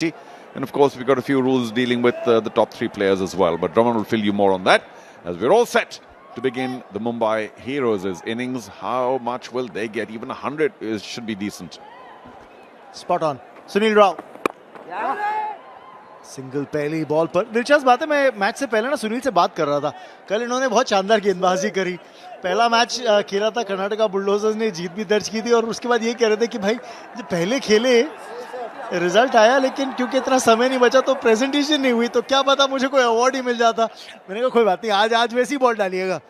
And of course, we've got a few rules dealing with the top three players as well. But Raman will fill you more on that as we're all set to begin the Mumbai Heroes' innings. How much will they get? Even 100 should be decent. Spot on. Sunil Rao. Single पहली ball पर. दिलचस्प बात है, मैं match से पहले ना सुनील से बात कर रहा था. कल इन्होंने बहुत शानदार गेंदबाजी करी. पहला मैच खेला था कर्नाटका बुलडोजर्स ने, जीत भी दर्ज की थी और उसके बाद ये कह रहे थे कि भाई जो पहले खेले रिजल्ट आया लेकिन क्योंकि इतना समय नहीं बचा तो प्रेजेंटेशन नहीं हुई, तो क्या पता मुझे कोई अवार्ड ही मिल जाता. मैंने कहा कोई बात नहीं, आज वैसी बॉल डालिएगा.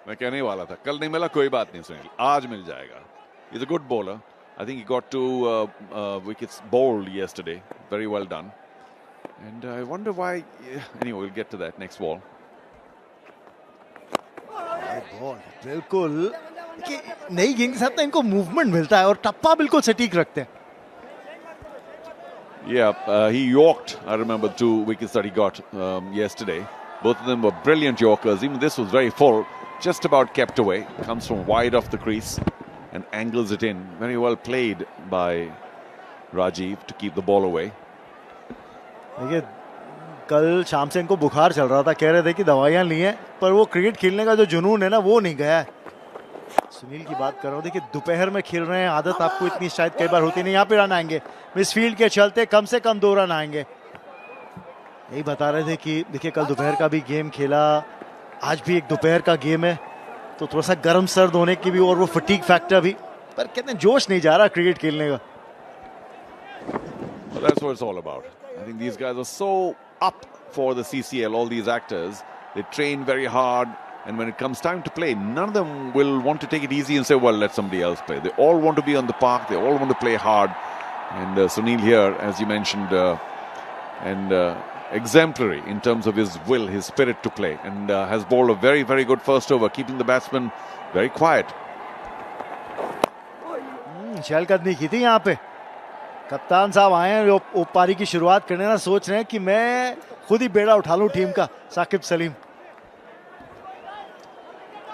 मैं कहने ही वाला था, कल नहीं मिला कोई बात नहीं सुनील, आज मिल जाएगा. He's a good bowler. I think he got 2 wickets bowled yesterday. Very well done. And I wonder why. Anyway, we'll get to that next ball. Ball बिल्कुल नई गेंद के साथ ना इनको मूवमेंट मिलता है और टप्पा बिल्कुल सटीक रखते हैं. Yeah, he yorked. I remember 2 wickets that he got yesterday. Both of them were brilliant yorkers. Even this was very full, just about kept away. Comes from wide off the crease and angles it in. Very well played by Rajiv to keep the ball away. देखिए कल शाम से इनको बुखार चल रहा था, कह रहे थे कि दवाइयां ली हैं, पर वो क्रिकेट खेलने का जो जुनून है ना वो नहीं गया है. सुनील की बात कर रहा हूँ. देखिए दोपहर में खेल रहे हैं, आदत आपको इतनी शायद कई बार होती नहीं. यहाँ पे रन आएंगे, मिसफील्ड के चलते कम से कम 2 रन आएंगे. यही बता रहे थे कि देखिए कल दोपहर का भी गेम खेला, आज भी एक दोपहर का गेम है, तो थोड़ा सा गर्म सर्द होने की भी और वो फटीग फैक्टर भी, पर कहते हैं जोश नहीं जा रहा क्रिकेट खेलने का. Well, that's what it's all about. I think these guys are so up for the CCL, all these actors. They train very hard, and when it comes time to play, none of them will want to take it easy and say, well, let somebody else play. They all want to be on the park. They all want to play hard. And Sunil here, as you mentioned, exemplary in terms of his will, his spirit to play, and has bowled a very, very good first over, keeping the batsman very quiet. शहलकदमी की थी यहाँ पे. कप्तान साहब आए हैं पारी की शुरुआत करने ना, सोच रहे हैं कि मैं खुद ही बेड़ा उठा लूं टीम का. Saqib Salim.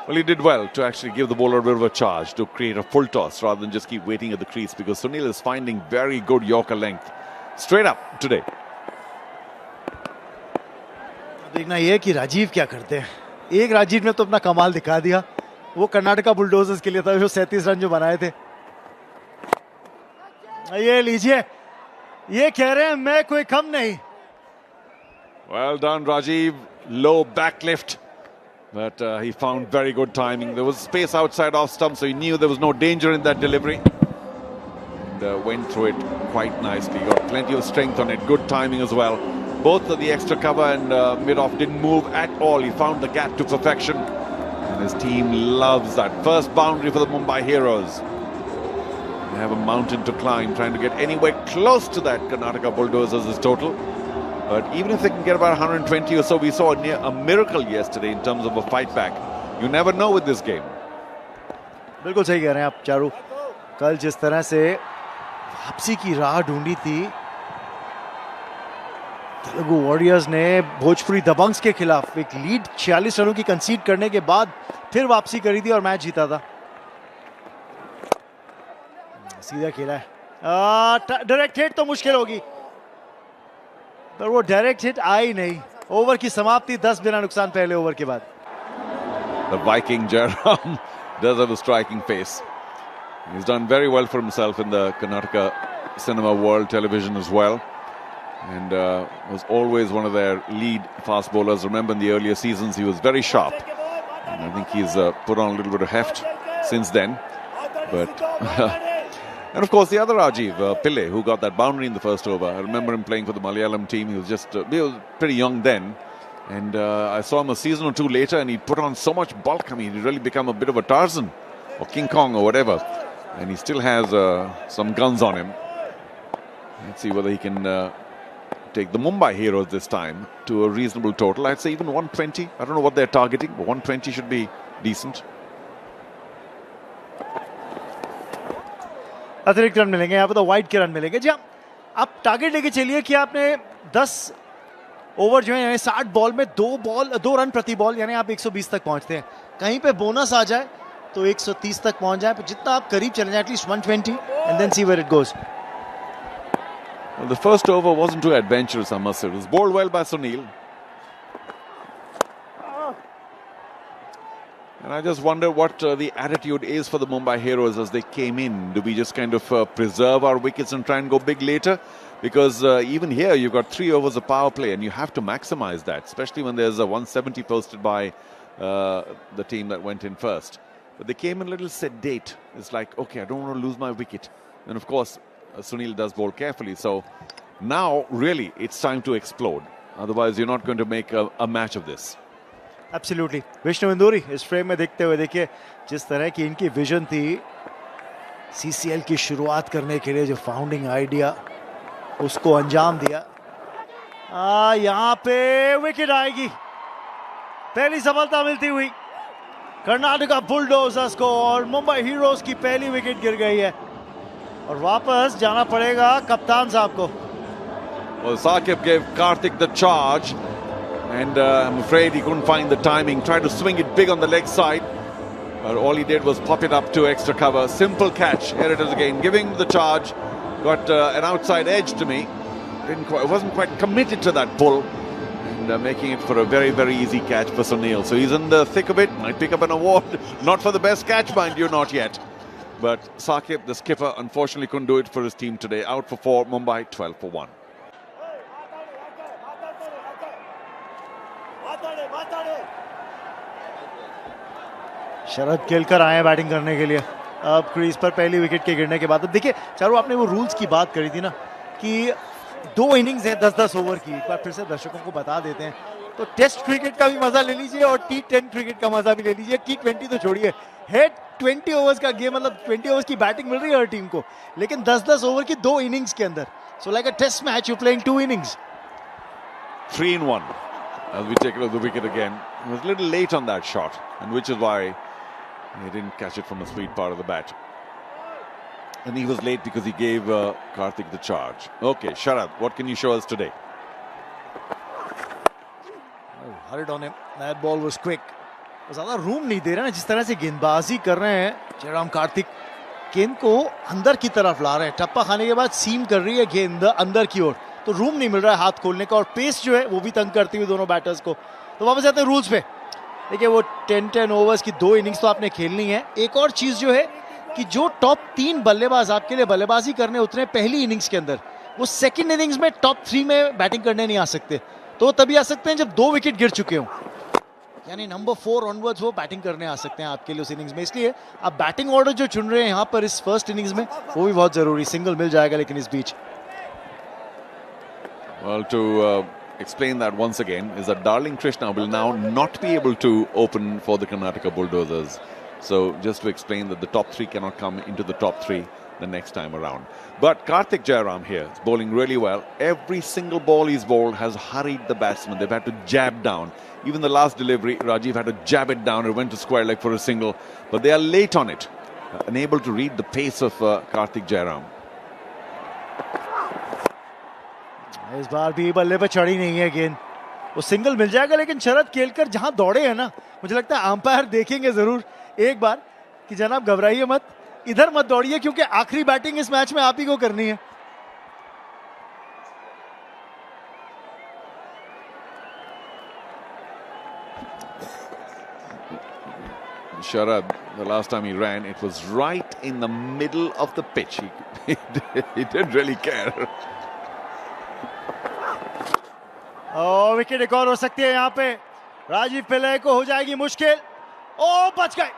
Well, he did well to actually give the bowler a bit of a charge to create a full toss rather than just keep waiting at the crease, because Sunil is finding very good Yorker length straight up today. देखना ये कि राजीव क्या करते हैं. एक राजीव ने तो अपना कमाल दिखा दिया. वो कर्नाटका बुलडोजर्स के लिए था, जो 37 रन जो बनाए थे. ये लीजिए, ये कह रहे हैं मैं कोई कम नहीं. Well done, Rajiv. Low back lift, but he found very good timing. There was space outside off stump, so he knew there was no danger in that delivery, and went through it quite nicely. Got plenty of strength on it. Good timing as well. Both of the extra cover and mid-off didn't move at all. He found the gap to perfection, and his team loves that. First boundary for the Mumbai Heroes. They have a mountain to climb, trying to get anywhere close to that Karnataka Bulldozers' total. But even if they can get about 120 or so, we saw a miracle yesterday in terms of a fight back. You never know with this game. बिल्कुल सही कह रहे हैं आप चारू. कल जिस तरह से वापसी की राह ढूंढी थी तेलुगु वॉरियर्स ने भोजपुरी दबंग्स के खिलाफ, एक लीड 46 रनों की कंसीड करने के बाद फिर वापसी करी थी और मैच जीता था. सीधा खेला है. डायरेक्ट हिट तो मुश्किल होगी, पर वो डायरेक्ट हिट आई नहीं. ओवर की समाप्ति 10 बिना नुकसान पहले ओवर के बाद. The Viking Jairam does have a striking face. He's done very well for himself in the Karnataka cinema world, television as well, and was always one of their lead fast bowlers. Remember in the earlier seasons he was very sharp, and I think he's put on a little bit of heft since then. But and of course the other Rajiv, Pillai, who got that boundary in the first over. I remember him playing for the Malayalam team. He was just he was pretty young then, and I saw him a season or 2 later, and he put on so much bulk. I mean, he really become a bit of a Tarzan or King Kong or whatever, and he still has some guns on him. Let's see whether he can take the Mumbai Heroes this time to a reasonable total. I'd say even 120. I don't know what they're targeting, but 120 should be decent. अतिरिक्त run मिलेंगे यहाँ पे, तो wide के run मिलेंगे. जी आप target लेके चलिए कि आपने 10 ओवर जो है यानी 60 बॉल में 2 रन प्रति बॉल, यानी आप 120 तक पहुंचते हैं. कहीं पे बोनस आ जाए तो 130 तक पहुंच जाए, जितना आप करीब चले जाए at least 120 and then see where it goes. Well, the first over wasn't too adventurous, I must say. It was bowled well by Sunil. And I just wonder what the attitude is for the Mumbai Heroes as they came in. Do we just kind of preserve our wickets and try and go big later? Because even here, you've got 3 overs of power play and you have to maximize that, especially when there's a 170 posted by the team that went in first. But they came in a little sedate. It's like, okay, I don't want to lose my wicket. And of course, Sunil does bowl carefully. So now, really, it's time to explode. Otherwise, you're not going to make a match of this. Absolutely Vishnu Indori इस frame में देखते हुए देखिए जिस तरह की इनकी vision थी सीसीएल की शुरुआत करने के लिए, जो फाउंडिंग आइडिया उसको अंजाम दिया। यहाँ पे विकेट आएगी, पहली सफलता मिलती हुई कर्नाटका बुलडोजर्स को और मुंबई हीरोज की पहली विकेट गिर गई है और वापस जाना पड़ेगा कप्तान साहब को। Well, Saqib gave Karthik the charge. And I'm afraid he couldn't find the timing. Tried to swing it big on the leg side. But all he did was pop it up to extra cover. Simple catch. Here it is again. Giving the charge. Got an outside edge to me. Wasn't quite committed to that pull. And making it for a very, very easy catch for Sunil. So he's in the thick of it. Might pick up an award. Not for the best catch, mind you, not yet. But Saqib, the skipper, unfortunately couldn't do it for his team today. Out for 4. Mumbai 12 for 1. Sharad Kelkar आए batting करने के लिए अब crease पर पहली wicket के गिरने के बाद। अब देखिए चारों, आपने वो रूल्स की बात करी थी ना कि 2 इनिंग्स है 10-10 ओवर की। एक बार फिर से दर्शकों को बता देते हैं, तो टेस्ट क्रिकेट का भी मजा ले लीजिए और T10 क्रिकेट का मजा भी ले लीजिए। T20 तो छोड़िए, है 20 ओवर्स का गेम, मतलब 20 ओवर्स की बैटिंग मिल रही है हर टीम को, लेकिन 10-10 ओवर की 2 इनिंग्स के अंदर। So like a test match, you playing 2 innings. 3 in 1. As we take a look at the wicket again, he was a little late on that shot, and which is why he didn't catch it from the sweet part of the bat. And he was late because he gave Karthik the charge. Okay, Sharad, what can you show us today? Hurried on him. That ball was quick. ज़्यादा room नहीं दे रहा ना, जिस तरह से गेंदबाजी कर रहे हैं जयराम कार्तिक, गेंद को अंदर की तरफ ला रहे हैं। टप्पा खाने के बाद सीम कर रही है गेंद अंदर की ओर, तो रूम नहीं मिल रहा है हाथ खोलने का, और पेस जो है वो भी तंग करती हुई दोनों बैटर्स को। तो वापस आते हैं रूल्स पे। देखिए वो 10-10 ओवर्स की 2 इनिंग्स तो आपने खेलनी है। एक और चीज़ जो है कि जो टॉप 3 बल्लेबाज आपके लिए बल्लेबाजी करने उतरे पहली इनिंग्स के अंदर, वो सेकंड इनिंग्स में टॉप 3 में बैटिंग करने नहीं आ सकते। तो तभी आ सकते हैं जब 2 विकेट गिर चुके हों, यानी नंबर 4 ऑनवर्ड्स वो बैटिंग करने आ सकते हैं आपके लिए उस इनिंग्स में। इसलिए आप बैटिंग ऑर्डर जो चुन रहे हैं यहाँ पर इस फर्स्ट इनिंग्स में, वो भी बहुत जरूरी। सिंगल मिल जाएगा लेकिन इस बीच। Well, to explain that once again is that Darling Krishna will now not be able to open for the Karnataka Bulldozers. So just to explain that the top 3 cannot come into the top 3 the next time around. But Karthik Jairam here is bowling really well. Every single ball he's bowled has hurried the batsman. They've had to jab down. Even the last delivery, Rajiv had to jab it down. It went to square leg for a single. But they are late on it. Unable to read the pace of Karthik Jairam. इस बार भी बल्ले पर चढ़ी नहीं है गेंद, वो single मिल जाएगा। लेकिन शरद केलकर जहां दौड़े हैं ना, मुझे लगता है अंपायर देखेंगे जरूर एक बार कि जनाब घबराइए मत, इधर मत दौड़िए, क्योंकि आखिरी बैटिंग इस मैच में आप ही को करनी है। Sharad, the last time he ran, it was right in the middle of the pitch. He didn't really care. और विकेट एक और हो सकती है यहाँ पे। राजीव पिल्ले को हो जाएगी मुश्किल। ओ बच गए,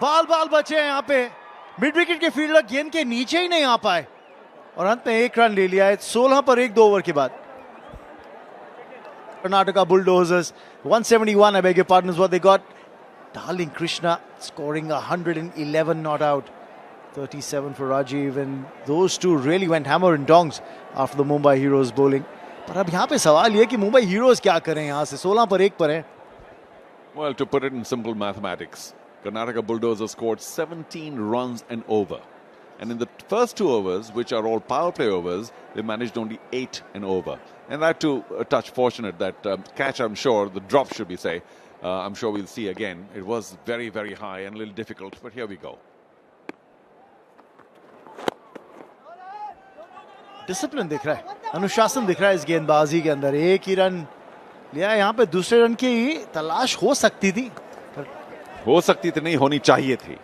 बाल बाल बचे हैं यहाँ पे। मिड विकेट के फील्डर गेंद के नीचे ही नहीं आ पाए और अंत में 1 रन ले लिया है 16 पर 1 2 ओवर के बाद। Karnataka Bulldozers 171, I beg your pardon, is what they got. Darling Krishna scoring 111 not out, 37 for Rajiv, and those two really went hammer and tongs after the Mumbai Heroes bowling. पर अब यहाँ पे सवाल ये कि Mumbai heroes क्या करें यहाँ से, 16 पर 1 पर है। Well, to put it in simple mathematics, Karnataka Bulldozers scored 17 runs and over. And in the first 2 overs, which are all power play overs, they managed only 8 and over. And that too, a touch fortunate. That catch, I'm sure, the drop should be say, I'm sure we'll see again. It was very, very high and a little difficult, but here we go. Discipline दिख रहा है, अनुशासन दिख रहा है इस गेंदबाजी के अंदर। एक ही रन लिया, यहाँ पे दूसरे रन की तलाश हो सकती थी, नहीं होनी चाहिए थी।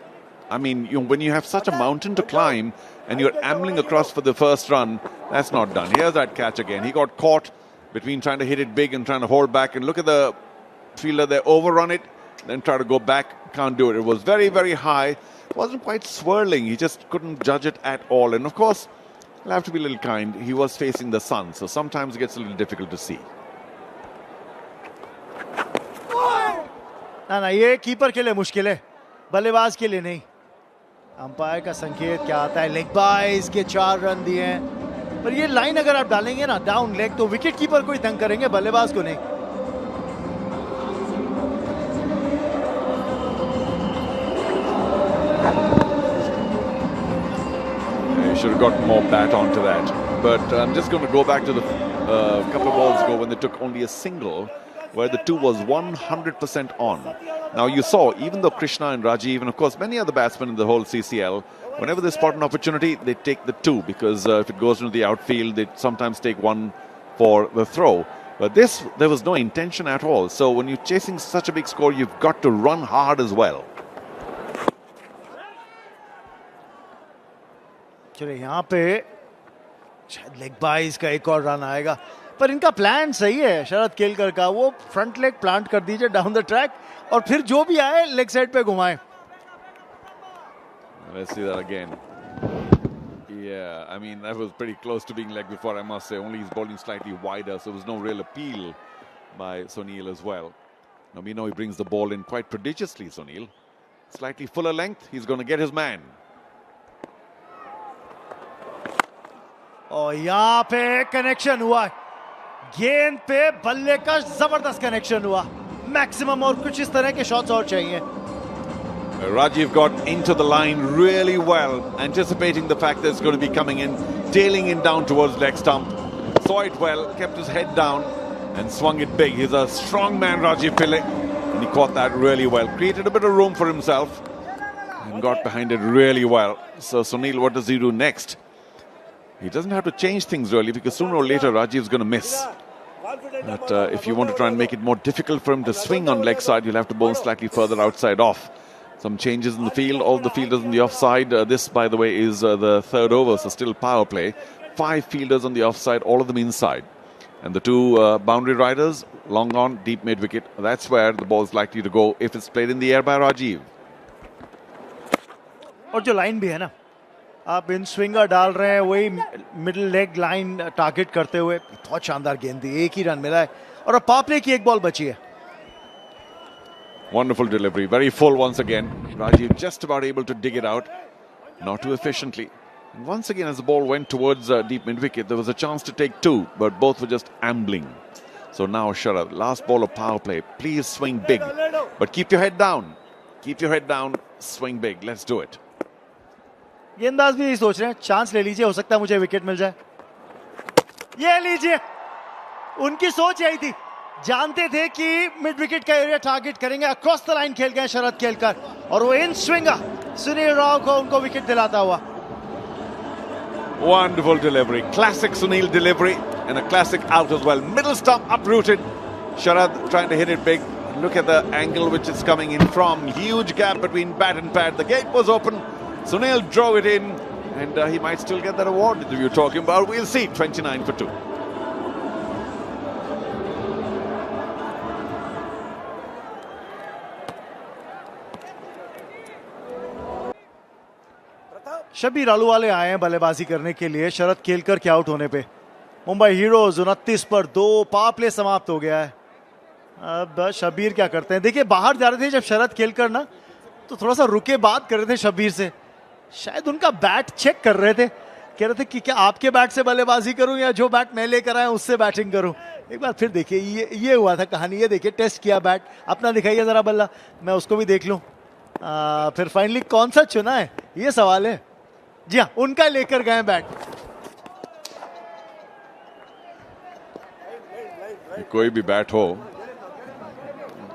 I mean, when you have such a mountain to climb and you're ambling across for the first run, that's not done. Here's that catch again. He got caught between trying to hit it big and trying to hold back. And look at the fielder there, overrun it, then try to go back. Can't do it. It was very, very high. Wasn't quite swirling. He just couldn't judge it at all. And of course, I'll have to be a little kind. He was facing the sun, so sometimes it gets a little difficult to see. ना ये keeper के लिए मुश्किल है, बल्लेबाज के लिए नहीं। अंपायर का संकेत क्या आता है? लेग बाइज के 4 रन दिए हैं, पर ये लाइन अगर आप डालेंगे ना डाउन लेग, तो विकेट कीपर को ही तंग करेंगे, बल्लेबाज को नहीं। You should have got more bat onto that. But I'm just going to go back to the couple of balls ago when they took only a single, where the 2 was 100% on. Now you saw, even though Krishna and Rajiv, and of course many other batsmen in the whole CCL, whenever they spot an opportunity, they take the 2, because if it goes into the outfield, they sometimes take 1 for the throw. But this, there was no intention at all. So when you're chasing such a big score, you've got to run hard as well. चलो यहाँ पे शायद leg buys का एक और run आएगा, पर इनका प्लान सही है शरद केलकर का। वो फ्रंट लेग प्लांट कर दीजिए डाउन द ट्रैक, और फिर जो भी आए लेग साइड पे घुमाए। Let's see that again. Yeah, I mean, that was pretty close to being leg before, I must say. Only he's bowling slightly wider, so there was no real appeal by Sunil as well. Now we know he brings the ball in quite prodigiously, Sunil. Slightly fuller length, he's going to get his man. और यहाँ पे connection हुआ, गेंद पे बल्ले का जबरदस्त connection हुआ। मैक्सिमम और कुछ इस तरह के शॉट्स और चाहिए। Rajiv got into the line really well, anticipating the fact that it's going to be coming in, tailing in down towards leg stump. Saw it well, kept his head down and swung it big. He's a strong man, Rajiv Pillai, and he caught that really well. Created a bit of room for himself and got behind it really well. So Sunil, what does he do next? He doesn't have to change things really, because sooner or later Rajiv's going to miss. But if you want to try and make it more difficult for him to swing on leg side, you'll have to bowl slightly further outside off. Some changes in the field, all the fielders on the offside. This, by the way, is the third over, so still power play. 5 fielders on the offside, all of them inside. And the 2 boundary riders, long on, deep mid-wicket. That's where the ball is likely to go if it's played in the air by Rajiv. और जो line भी है ना, आप इन swinger डाल रहे हैं, वही मिडिल लेग लाइन टारगेट करते हुए बहुत शानदार गेंद थी। 1 ही रन मिला है और अब पावर प्ले की 1 बॉल बची है। Wonderful delivery, very full once again. Rajiv just about able to dig it out, not too efficiently. And once again, as the ball went towards deep mid-wicket, there was a chance to take 2, but both were just ambling. So now Sharad, last ball of power play. Please swing big, but keep your head down. Keep your head down, swing big. Let's do it. गेंदबाज भी यही सोच रहे हैं, chance ले लीजिए, हो सकता है मुझे विकेट मिल जाए। ये लीजिए, उनकी सोच यही थी, जानते थे कि मिड विकेट का एरिया टारगेट करेंगे। अक्रॉस द लाइन खेल गए शरद केलकर, और वो इन स्विंगर सुनील राव को उनको विकेट दिलाता हुआ। Wonderful delivery, classic Sunil delivery, and a classic out as well. Middle stump uprooted. Sharad trying to hit it big. Look at the angle which it's coming in from. Huge gap between bat and pad. The gate was open. Sunil drove it in, and he might still get that award that you're talking about. We'll see. 29 for 2. Shabbir Ahluwalia आए हैं बल्लेबाजी करने के लिए शरद केलकर के out होने पे। Mumbai heroes 29 पर 2, पावर प्ले समाप्त हो गया है। अब शब्बीर क्या करते हैं? देखिए, बाहर जा रहे थे जब शरद केलकर ना, तो थोड़ा सा रुके बात कर रहे थे शब्बीर से, शायद उनका बैट चेक कर रहे थे, कह रहे थे कि क्या आपके बैट से बल्लेबाजी करूं या जो बैट मैं लेकर आया उससे बैटिंग करूं। एक बार फिर देखिए, ये हुआ था कहानी। ये देखिए, टेस्ट किया बैट अपना, दिखाइए जरा बल्ला, मैं उसको भी देख लूं। फिर फाइनली कौन सा चुना है, ये सवाल है। जी हाँ, उनका लेकर गए बैट। कोई भी बैट हो,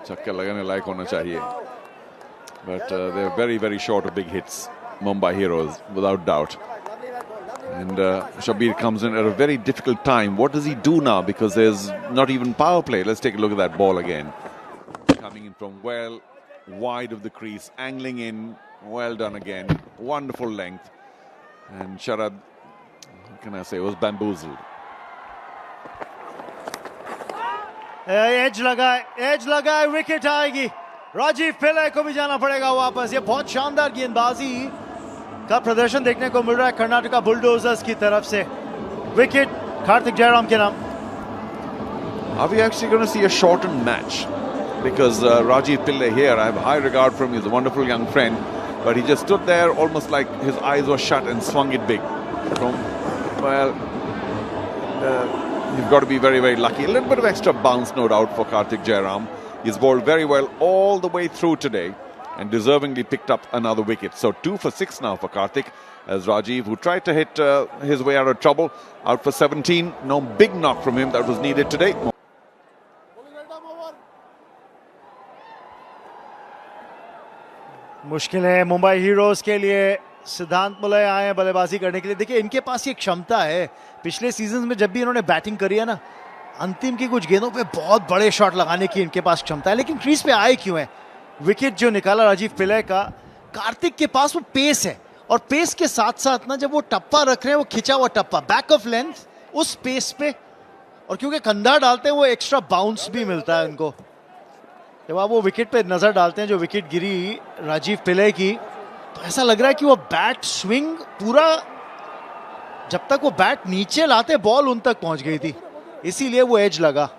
छक्का लगाने लायक होना चाहिए। But they're very, very short of big hits, Mumbai Heroes, without doubt. And Shabir comes in at a very difficult time. What does he do now? Because there's not even power play. Let's take a look at that ball again. Coming in from well wide of the crease, angling in. Well done again. Wonderful length. And Sharad, what can I say, was bamboozled. Edge लगा है, wicket आएगी. राजीव पिल्ले को भी जाना पड़ेगा वापस. ये बहुत शानदार गेंदबाजी का प्रदर्शन देखने को मिल रहा है कर्नाटका बुलडोजर्स की तरफ से. विकेट कार्तिक जयराम के नाम. Are we actually going to see a shortened match? Because Rajiv Pillai here, I have high regard for him. He's a wonderful young friend. But he just stood there almost like his eyes were shut and swung it big. You've got to be very, very lucky. A little bit of extra bounce, no doubt, for Karthik Jairam. He's bowled very well all the way through today and deservingly picked up another wicket. So 2 for 6 now for Karthik, as Rajiv, who tried to hit his way out of trouble, out for 17. No big knock from him that was needed today. मुश्किल है Mumbai heroes के लिए. सिद्धांत मुलय आए हैं बल्लेबाजी करने के लिए. देखिए इनके पास ये क्षमता है. पिछले सीजन में जब भी इन्होंने बैटिंग करी है ना, अंतिम की कुछ गेंदों पे बहुत बड़े शॉट लगाने की इनके पास क्षमता है. लेकिन क्रीज पे आए क्यों है? विकेट जो निकाला राजीव पिल्ले का, कार्तिक के पास वो पेस है. और पेस के साथ साथ ना, जब वो टप्पा रख रहे हैं, वो खिंचा हुआ टप्पा, बैक ऑफ लेंथ, उस पेस पे, और क्योंकि कंधा डालते हैं, वो एक्स्ट्रा बाउंस भी मिलता है उनको. जब आप वो विकेट पे नजर डालते हैं, जो विकेट गिरी राजीव पिल्ले की, तो ऐसा लग रहा है कि वो बैट स्विंग पूरा, जब तक वो बैट नीचे लाते बॉल उन तक पहुंच गई थी, इसीलिए वो एज लगा.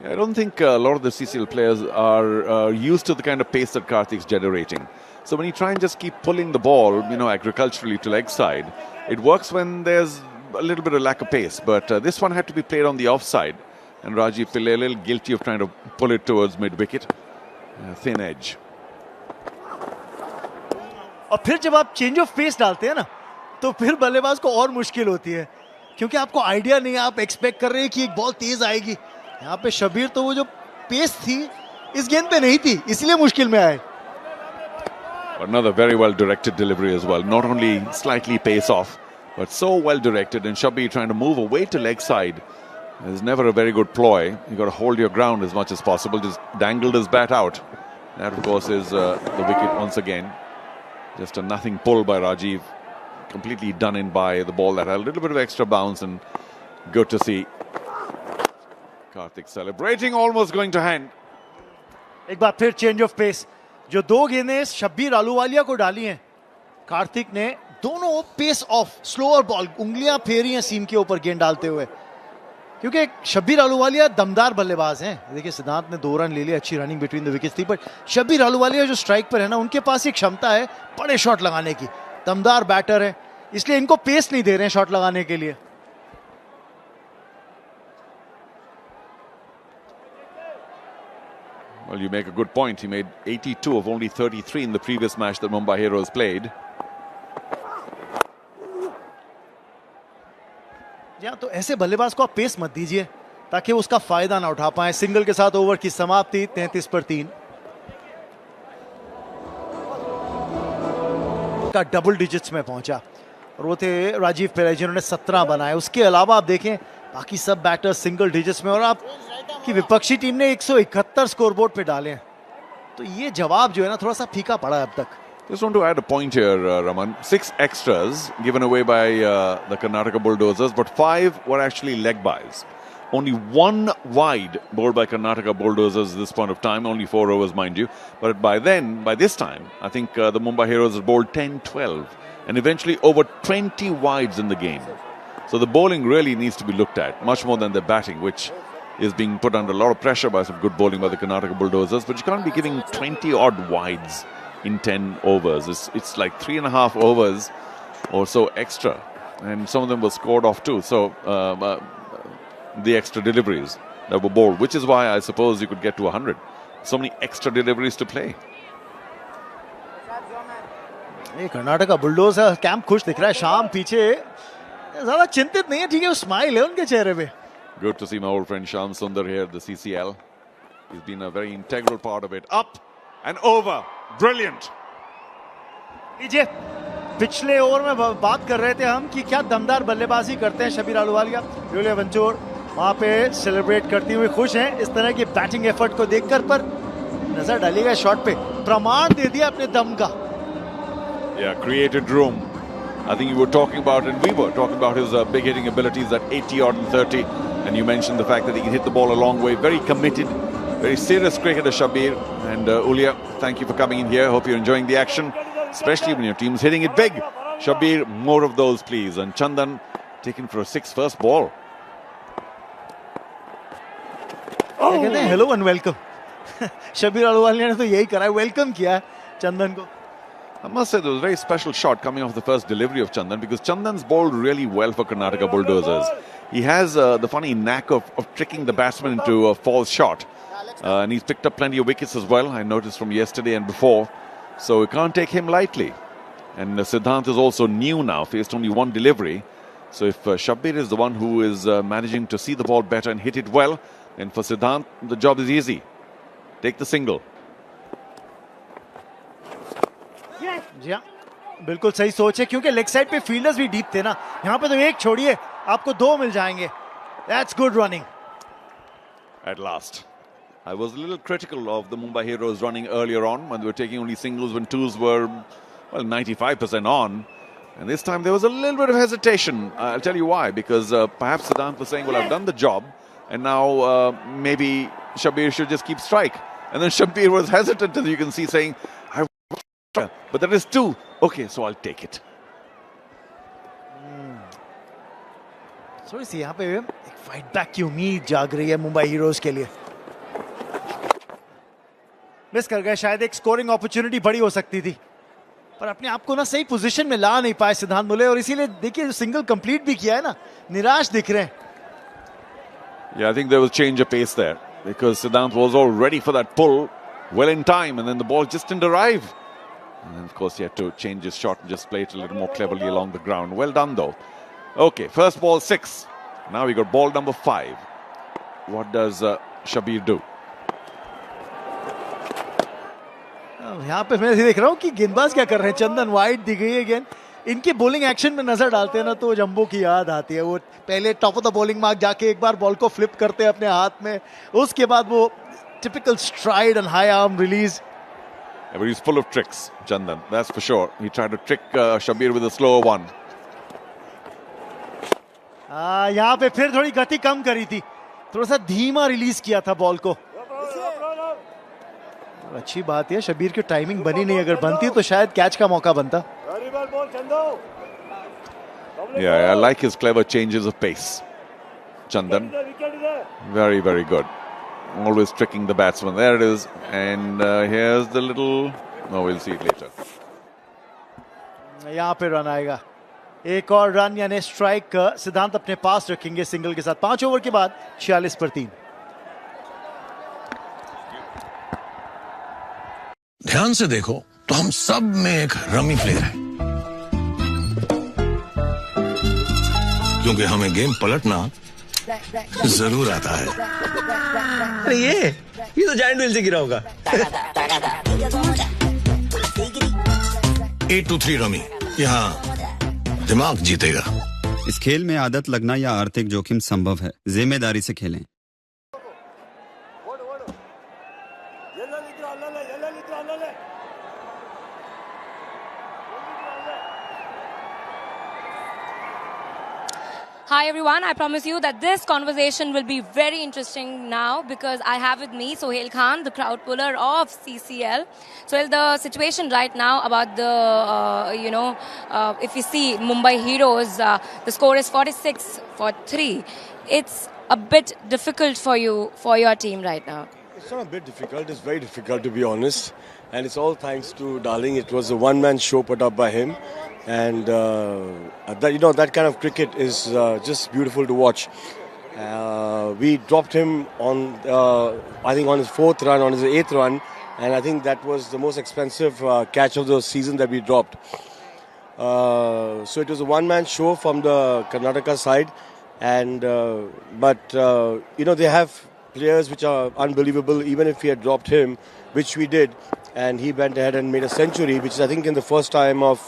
I don't think a lot of the CCL players are used to the kind of pace that Karthik's generating. So when you try and just keep pulling the ball, agriculturally to leg side, it works when there's a little bit of lack of pace. But this one had to be played on the offside. And Rajiv Pillai a little guilty of trying to pull it towards mid-wicket. Thin edge. और फिर जब आप change of pace डालते हैं ना, तो फिर बल्लेबाज को और मुश्किल होती है, क्योंकि आपको आइडिया नहीं है. आप एक्सपेक्ट कर रहे हैं कि एक बॉल तेज आएगी. यहाँ पे शबीर तो वो जो पेस थी इस गेंद पे नहीं थी, इसलिए मुश्किल में आए. Another very well directed delivery as well. Not only slightly pace off, but so well directed. And Shabir trying to move away to leg side is never a very good ploy. You got to hold your ground as much as possible. Just dangled his bat out. That of course is the wicket once again. Just a nothing pull by Rajiv. Completely done in by the ball that had a little bit of extra bounce, and good to see Karthik celebrating, almost going to hand. एक बार फिर change of pace. जो 2 गेंदें शब्बीर अहलूवालिया को डाली हैं कार्तिक ने, दोनों pace of, slower ball, उंगलियां फेरी हैं सीम के ऊपर गेंद डालते हुए, क्योंकि शब्बीर अहलूवालिया दमदार बल्लेबाज हैं. देखिए सिद्धांत ने 2 रन ले लिए, अच्छी रनिंग बिटवीन द विकेट्स थी, बट शब्बीर अहलूवालिया जो स्ट्राइक पर है ना, उनके पास एक क्षमता है बड़े शॉट लगाने की. दमदार बैटर है, इसलिए इनको पेस नहीं दे रहे हैं शॉट लगाने के लिए. Well, you make a good point. He made 82 of only 33 in the previous match that Mumbai Heroes played. या तो ऐसे बल्लेबाज को आप पेस मत दीजिए ताकि उसका फायदा ना उठा पाए. सिंगल के साथ ओवर की समाप्ति 33 पर 3 का डबल डिजिट्स में पहुंचा, और वो थे राजीव पिल्ले जिन्होंने 17 बनाए. उसके अलावा आप देखें बाकी सब बैटर्स सिंगल डिजिट्स में, और आप की विपक्षी टीम ने 171 स्कोरबोर्ड पे डाले हैं. तो ये जवाब जो है ना, थोड़ा सा फीका पड़ा है अब तक. Just want to add a point here, Raman. 6 extras given away by the Karnataka Bulldozers, but 5 were actually leg buys. Only 1 wide bowled by Karnataka Bulldozers at this point of time, only 4 overs, mind you. But by this time, I think the Mumbai Heroes have bowled 10, 12, and eventually over 20 wides in the game. So the bowling really needs to be looked at, much more than the batting, which is being put under a lot of pressure by some good bowling by the Karnataka Bulldozers. But you can't be giving 20-odd wides in 10 overs. It's like 3.5 overs or so extra, and some of them were scored off too. So the extra deliveries that were bowled, which is why I suppose you could get to 100. So many extra deliveries to play. ये Karnataka bulldozer camp खुश दिख रहा है. शाम पीछे ज्यादा चिंतित नहीं है, ठीक है, स्माइल है उनके चेहरे पे. Good to see my old friend Shyam Sundar here at the CCL. He's been a very integral part of it. Up and over. Brilliant. लीजिए पिछले ओवर में बात कर रहे थे हम कि क्या दमदार बल्लेबाजी करते हैं शब्बीर अहलूवालिया। यूलिया वेंचुर वहाँ पे सेलिब्रेट करती हुई खुश हैं इस तरह की बैटिंग एफर्ट को देखकर, पर नजर डालिएगा शॉट पे, प्रमाण दे दिया अपने दम का। Yeah, created room. I think you were talking about, and we were talking about his big hitting abilities at 80 odd and 30, and you mentioned the fact that he can hit the ball a long way. Very committed, very serious cricketer, Shabbir. And Ulia, thank you for coming in here. Hope you're enjoying the action, especially when your team's hitting it big. Shabbir, more of those, please. And Chandan taken for a 6 first ball. क्या कहते हैं, hello and welcome. Shabbir Ahluwalia ने तो यही करा है, welcome किया है चंदन को। I must say there was a very special shot coming off the first delivery of Chandan, because Chandan's bowled really well for Karnataka Bulldozers. He has the funny knack of tricking the batsman into a false shot. And he's picked up plenty of wickets as well, I noticed from yesterday and before. So we can't take him lightly. And Siddhant is also new now, faced only one delivery. So if Shabbir is the one who is managing to see the ball better and hit it well, then for Siddhant, the job is easy. Take the single. जी हाँ, बिल्कुल सही सोच है, क्योंकि leg side पे fielders भी deep थे ना। यहाँ पे तो एक छोड़िए, आपको 2 मिल जाएंगे। That's good running. At last. I was a little critical of the Mumbai Heroes running earlier on when they were taking only singles when twos were, well, 95% on. And this time there was a little bit of hesitation. I'll tell you why. Because perhaps Siddhant was saying, well, I've done the job, and now maybe Shabbir should just keep strike. And then Shabbir was hesitant, as you can see, saying, but there is 2. Okay, so I'll take it. थोड़ी सी यहाँ पे एक fight back की उम्मीद जाग रही है Mumbai heroes के लिए। मिस कर गए, शायद एक स्कोरिंग अपॉर्चुनिटी बड़ी हो सकती थी, पर अपने आप को ना सही पोजीशन में ला नहीं पाए सिद्धांत मुले, और इसीलिए देखिए सिंगल कंप्लीट भी किया है ना, निराश दिख रहे हैं। Yeah, I think there was change of pace there, because Siddhant was all ready for that pull, well in time, and then the ball just didn't arrive. And then, of course, he had to change his shot and just play it a little more cleverly along the ground. Well done, though. Okay, first ball 6. Now we got ball number 5. What does Shabbir do? यहाँ पे मैं देख रहा हूँ कि गेंदबाज क्या कर रहे हैं। चंदन वाइड दी गई है गेंद, इनके बॉलिंग एक्शन में नजर डालते हैं ना तो जंबो की याद आती है। वो पहले top of the bowling mark जाके एक बार बॉल को फ्लिप करते हैं अपने हाथ में, उसके बाद वो typical STRIDE and high arm release. Yeah, but he's full of tricks, Chandan, that's for sure. He tried to trick Shabbir with a slower one. यहाँ पे फिर थोड़ी गति कम करी थी, थोड़ा सा धीमा रिलीज किया था बॉल को। अच्छी बात है, शब्बीर की टाइमिंग बनी नहीं, अगर बनती तो शायद कैच का मौका बनता। Yeah, I like his clever changes of pace, Chandan. Very, very good. Always tricking the batsman. There it is. And here's the little... No, we'll see it later. यहाँ पे रन आएगा, एक और रन यानी strike सिद्धांत अपने पास रखेंगे single के साथ। 5 ओवर के बाद 46 पर 3। ध्यान से देखो तो हम सब में एक रमी प्लेयर है, क्योंकि हमें गेम पलटना जरूर आता है। अरे ये तो जायंट व्हील से गिरा होगा। 8 to 3 रमी, यहाँ दिमाग जीतेगा। इस खेल में आदत लगना या आर्थिक जोखिम संभव है, जिम्मेदारी से खेलें। Hi everyone, I promise you that this conversation will be very interesting now because I have with me Sohail Khan, the crowd puller of CCL. Sohail, the situation right now about the, if you see Mumbai Heroes, the score is 46 for 3. It's a bit difficult for you, for your team right now. It's not a bit difficult, it's very difficult to be honest. And it's all thanks to Darling. It was a one-man show put up by him. And that kind of cricket is just beautiful to watch. We dropped him on, I think on his 4th run, on his 8th run, and I think that was the most expensive catch of the season that we dropped. So it was a one-man show from the Karnataka side, and they have players which are unbelievable. Even if we had dropped him, which we did, and he went ahead and made a century, which is I think in the first time of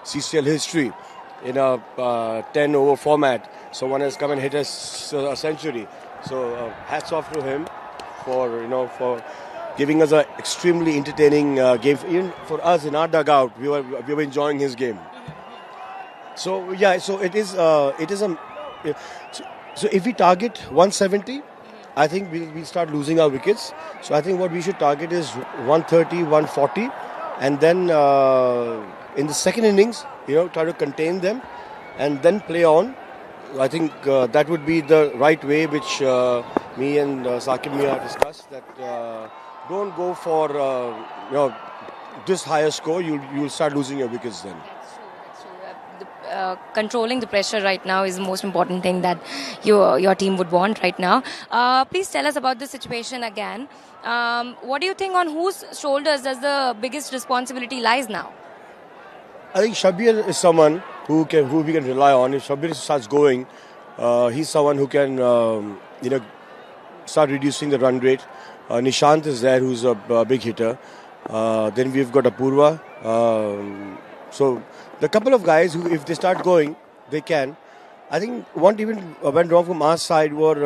CCL history in a 10-over format. Someone has come and hit a century. So hats off to him for giving us an extremely entertaining game. Even for us in our dugout, we were enjoying his game. So yeah, so it is so if we target 170, I think we'll start losing our wickets. So I think what we should target is 130, 140, and then in the second innings, try to contain them, and then play on. I think that would be the right way, which me and Saqib Mia discussed. That don't go for this higher score. You'll start losing your wickets then. Controlling the pressure right now is the most important thing that your team would want right now. Please tell us about the situation again. What do you think, on whose shoulders does the biggest responsibility lies now? I think Shabir is someone who we can rely on. If Shabir starts going, he's someone who can start reducing the run rate. Nishant is there, who's a big hitter. Then we've got Apurva. So the couple of guys who, if they start going, they can. I think what even went wrong from our side were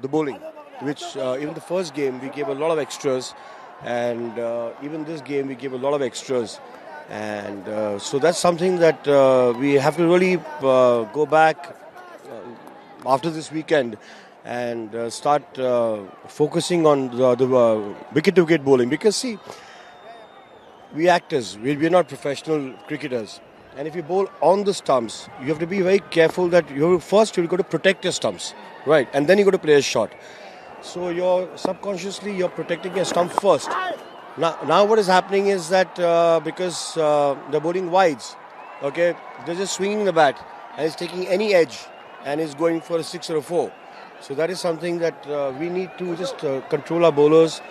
the bowling, which even the first game we gave a lot of extras, and even this game we gave a lot of extras. And so that's something that we have to really go back after this weekend and start focusing on the wicket-to-wicket bowling. Because see, we actors, we're not professional cricketers. And if you bowl on the stumps, you have to be very careful that you've got to protect your stumps, right? And then you got to play a shot. So you're subconsciously protecting your stump first. Now what is happening is that because they're bowling wides, okay, they're just swinging the bat and it's taking any edge and is going for a 6 or a 4. So that is something that we need to just control our bowlers.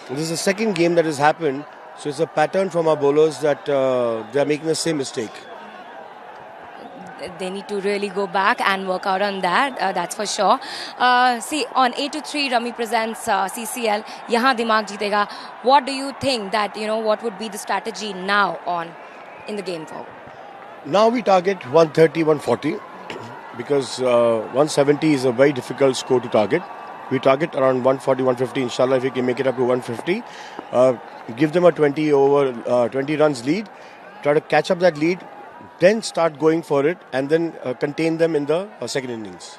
This is the second game that has happened. So it's a pattern from our bowlers that they are making the same mistake. They need to really go back and work out on that. That's for sure. See, on 8-3, Rummy presents CCL. Yahan Dimag jeetega. What do you think that, what would be the strategy now in the game forward? Now we target 130, 140 because 170 is a very difficult score to target. We target around 140, 150. Inshallah, if we can make it up to 150, give them a 20 runs lead, try to catch up that lead, then start going for it, and then contain them in the second innings.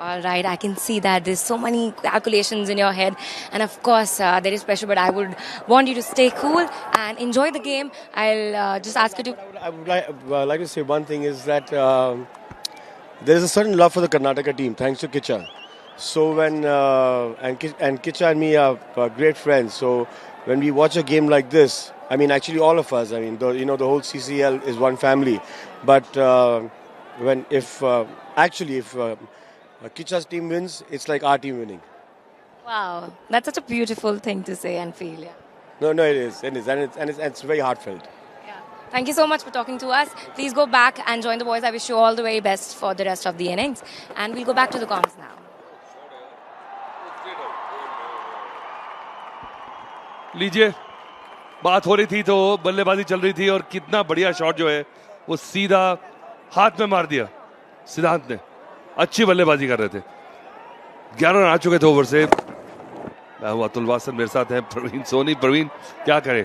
All right, I can see that there's so many calculations in your head, and of course there is pressure, but I would want you to stay cool and enjoy the game. I'll just ask you to... I would like to say one thing is that there is a certain love for the Karnataka team, thanks to Kicha. So when and Kicha and me are great friends. So when we watch a game like this, I mean, actually all of us, I mean, the whole CCL is one family. But if Kicha's team wins, it's like our team winning. Wow, that's such a beautiful thing to say and feel. Yeah. No, it is, and it's very heartfelt. Yeah. Thank you so much for talking to us. Please go back and join the boys. I wish you all the very best for the rest of the innings. And we'll go back to the comments now. लीजिए, बात हो रही थी तो बल्लेबाजी चल रही थी और कितना बढ़िया शॉट जो है वो सीधा हाथ में मार दिया सिद्धांत ने. अच्छी बल्लेबाजी कर रहे थे. 11 रन आ चुके थे ओवर से. मैं हूं अतुल वासन, मेरे साथ हैं प्रवीण सोनी. प्रवीण, क्या करें,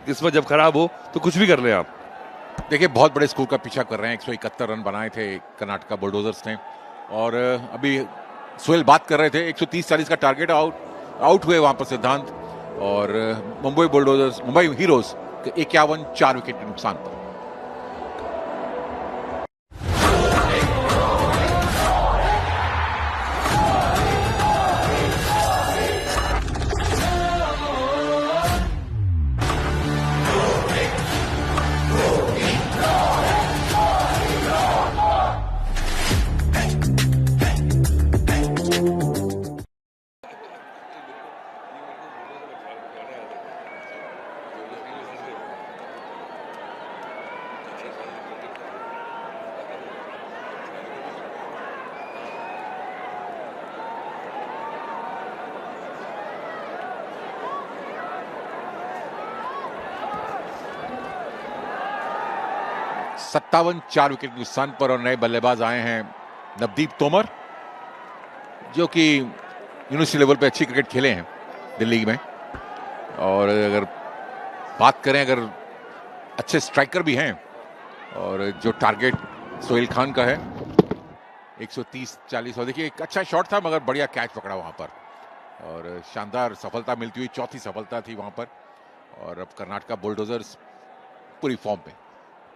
किस्मत जब खराब हो तो कुछ भी कर लें आप. देखिए, बहुत बड़े स्कोर का पीछा कर रहे हैं. 171 रन बनाए थे कर्नाटका बुलडोजर्स ने. और अभी सोहेल बात कर रहे थे 130-40 का टारगेट. आउट हुए वहां पर सिद्धांत. और मुंबई हीरोज 51 4 विकेट के नुकसान पर. 57 4 विकेट नुकसान पर और नए बल्लेबाज आए हैं नवदीप तोमर, जो कि यूनिवर्सिटी लेवल पे अच्छी क्रिकेट खेले हैं दिल्ली में। और अगर बात करें, अगर अच्छे स्ट्राइकर भी हैं, और जो टारगेट सोहेल खान का है 130-40, और देखिए एक अच्छा शॉट था मगर बढ़िया कैच पकड़ा वहां पर और शानदार सफलता मिलती हुई, चौथी सफलता थी वहां पर। और अब कर्नाटका बुलडोजर्स पूरी फॉर्म पे।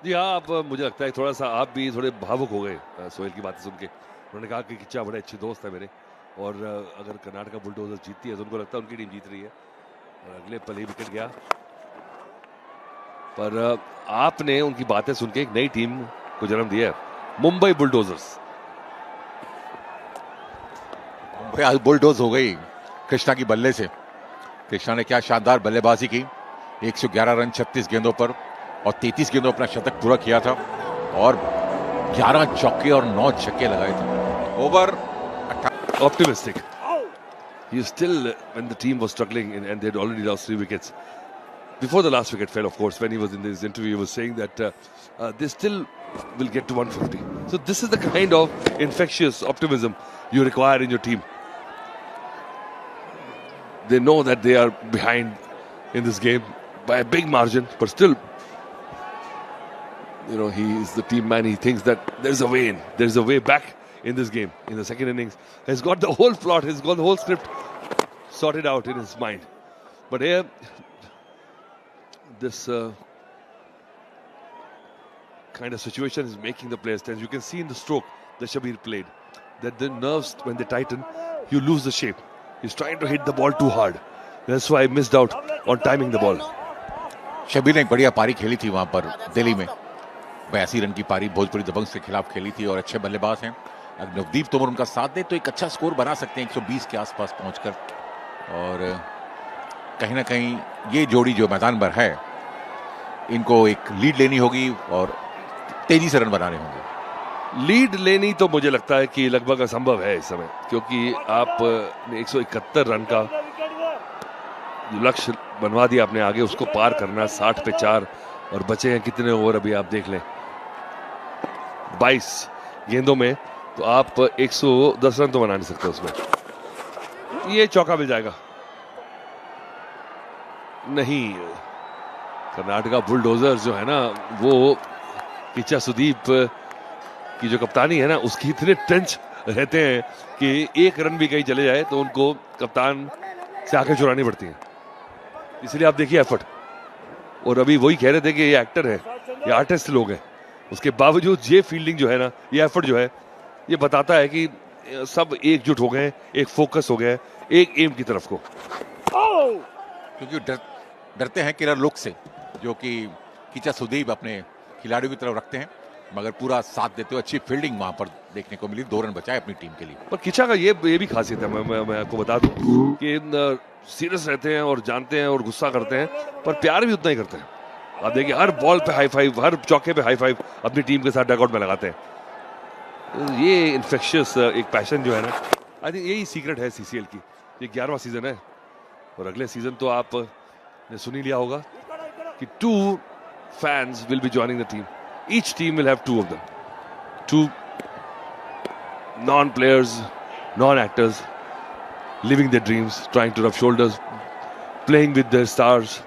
जी हाँ, अब मुझे लगता है थोड़ा सा आप भी थोड़े भावुक हो गए सोहेल की बातें सुन के। उन्होंने कहा कि किच्चा बड़े अच्छे दोस्त है मेरे, और अगर कर्नाटका बुलडोजर जीतती है तो उनको लगता है उनकी टीम जीत रही है। और अगले पल ही विकेट गया, पर आपने उनकी बातें सुन के एक नई टीम को जन्म दिया है, मुंबई बुलडोजर्स। मुंबई आज बुलडोज हो गई कृष्णा की बल्ले से। कृष्णा ने क्या शानदार बल्लेबाजी की, 111 रन 36 गेंदों पर और 33 गेंदों अपना शतक पूरा किया था और 11 चौके और 9 छक्के लगाए थे। Over Optimistic. He still, when the team was struggling and they had already lost 3 wickets. Before the last wicket fell, of course, when he was in this interview, he was saying that they still will get to 150. So this is the kind of infectious optimism you require in your team. They know that they are behind in this game by a big margin, but still, you know, he is the team man. He thinks that there's a way in, there's a way back in this game. In the second innings, has got the whole plot, has got the whole script sorted out in his mind. But here, this kind of situation is making the players tense. You can see in the stroke that Shabir played that the nerves, when they tighten, you lose the shape. He's trying to hit the ball too hard. That's why I missed out on timing the ball. Shabbir ने एक बढ़िया पारी खेली थी वहां पर दिल्ली में, 82 run की पारी भोजपुरी दबंग के खिलाफ खेली थी और अच्छे बल्लेबाज हैं। अगर नवदीप तोमर उनका साथ दे तो एक अच्छा स्कोर बना सकते हैं 120 के आसपास पहुंचकर। और कहीं ना कहीं ये जोड़ी जो मैदान पर है, इनको एक लीड लेनी होगी और तेजी से रन बनाने होंगे। लीड लेनी तो मुझे लगता है कि लगभग असंभव है इस समय, क्योंकि आप 171 रन का लक्ष्य बनवा दिया आपने आगे, उसको पार करना 60 पे 4 और बचे हैं कितने ओवर अभी आप देख लें, 22 गेंदों में, तो आप 110 रन तो बना नहीं सकते उसमें। ये चौका मिल जाएगा नहीं। कर्नाटका बुलडोजर्स जो है ना, वो किच्चा सुदीप की जो कप्तानी है ना, उसकी इतने टेंच रहते हैं कि एक रन भी कहीं चले जाए तो उनको कप्तान से आंखें चुरानी पड़ती हैं। इसलिए आप देखिए एफर्ट, और अभी वही कह रहे थे कि ये एक्टर है, ये आर्टिस्ट लोग हैं, उसके बावजूद ये फील्डिंग जो है ना, ये एफर्ट जो है, ये बताता है कि सब एकजुट हो गए, एक फोकस हो गए, एक एम की तरफ को। क्योंकि डरते हैं किलर लुक से, जो कि किच्चा सुदीप अपने खिलाड़ियों की तरफ रखते हैं, मगर पूरा साथ देते हुए अच्छी फील्डिंग वहां पर देखने को मिली, 2 रन बचाए अपनी टीम के लिए। पर किच्चा का ये भी खासियत है, मैं आपको बता दूं कि सीरियस रहते हैं और जानते हैं और गुस्सा करते हैं, पर प्यार भी उतना ही करते हैं। आप देखिए हर बॉल पे हाई फाइव, हर चौके पे हाई फाइव अपनी टीम के साथ डगआउट में लगाते हैं। ये इन्फेक्शियस एक पैशन जो है ना, आई थिंक यही सीक्रेट है सीसीएल की। ये 11वां सीजन है और अगले सीजन तो आपने सुन ही लिया होगा कि 2 fans will be joining the team. Each team will have 2 of them. 2 non-players, non-actors, living their dreams, trying to rub shoulders, playing with their stars,